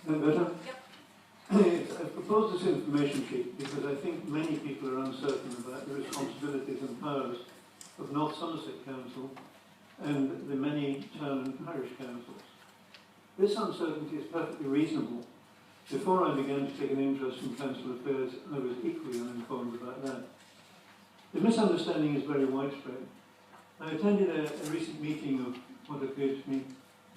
Better? I've proposed this information sheet because I think many people are uncertain about the responsibilities and powers of North Somerset Council and the many town and parish councils. This uncertainty is perfectly reasonable. Before I began to take an interest in council affairs, I was equally uninformed about that. The misunderstanding is very widespread. I attended a recent meeting of what appeared to me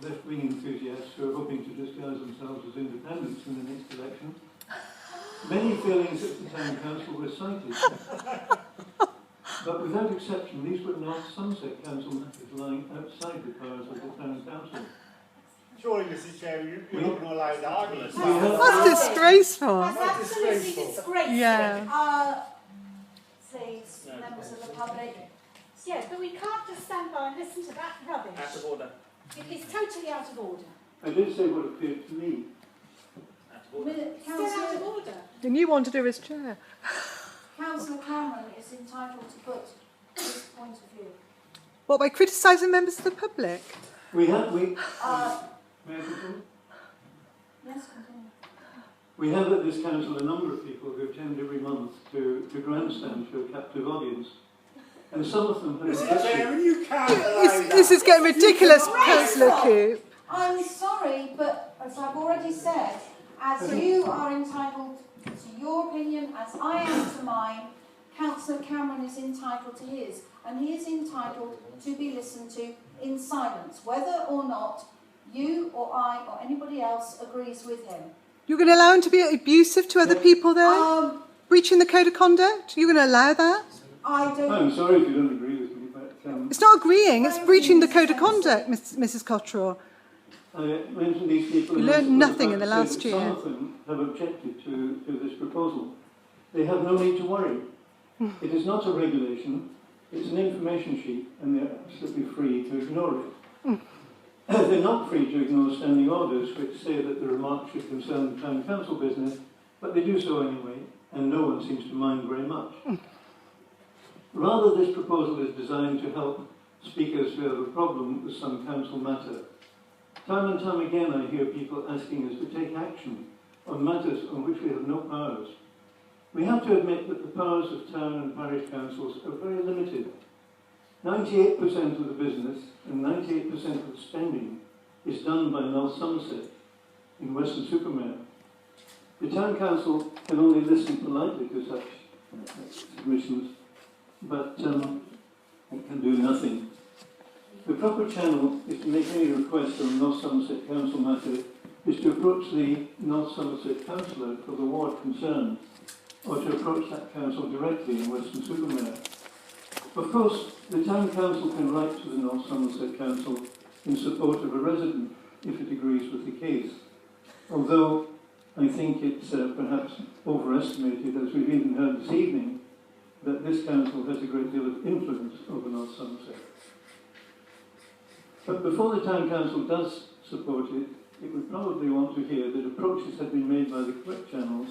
left-wing enthusiasts who are hoping to disguise themselves as independents in the next election. Many feelings at the town council were cited. But without exception, these were North Somerset Council matters lying outside the powers of the town council. Surely, Mrs. Chair, you're not going to allow that argument. That's disgraceful. That's absolutely disgraceful. Yeah. Please, members of the public. Yes, but we can't just stand by and listen to that rubbish. Out of order. It is totally out of order. I did say what appeared to me. Still out of order. And you want to do as chair. Councillor Cameron is entitled to put his point of view. What, by criticising members of the public? May I continue? Yes, continue. We have at this council a number of people who attend every month to grandstand to a captive audience. And some of them have Mrs. Chair, you can't allow that. This is getting ridiculous, Councillor Coop. I'm sorry, but as I've already said, as you are entitled to your opinion, as I am to mine, Councillor Cameron is entitled to his, and he is entitled to be listened to in silence, whether or not you or I or anybody else agrees with him. You're going to allow him to be abusive to other people there? Breaching the code of conduct? You're going to allow that? I don't... I'm sorry if you don't agree with me, but... It's not agreeing, it's breaching the code of conduct, Mrs. Cottrell. I mentioned these people... You learned nothing in the last year. Some of them have objected to this proposal. They have no need to worry. It is not a regulation, it's an information sheet, and they're absolutely free to ignore it. They're not free to ignore standing orders which say that the remarks should concern the town council business, but they do so anyway, and no one seems to mind very much. Rather, this proposal is designed to help speakers who have a problem with some council matter. Time and time again I hear people asking us to take action on matters on which we have no powers. We have to admit that the powers of town and parish councils are very limited. 98% of the business and 98% of the spending is done by North Somerset in Western Supermare. The town council can only listen politely to such submissions, but it can do nothing. The proper channel is to make any request on North Somerset Council matter is to approach the North Somerset councillor for the ward concerned, or to approach that council directly in Western Supermare. Of course, the town council can write to the North Somerset Council in support of a resident if it agrees with the case, although I think it's perhaps overestimated, as we've even heard this evening, that this council has a great deal of influence over North Somerset. But before the town council does support it, it would probably want to hear that approaches have been made by the correct channels,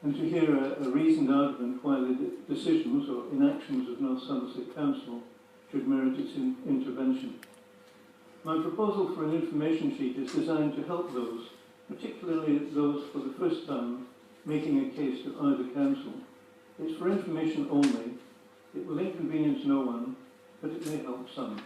and to hear a reasoned argument why the decisions or inactions of North Somerset Council should merit its intervention. My proposal for an information sheet is designed to help those, particularly those for the first time, making a case to either council. It's for information only. It will inconvenience no one, but it may help some.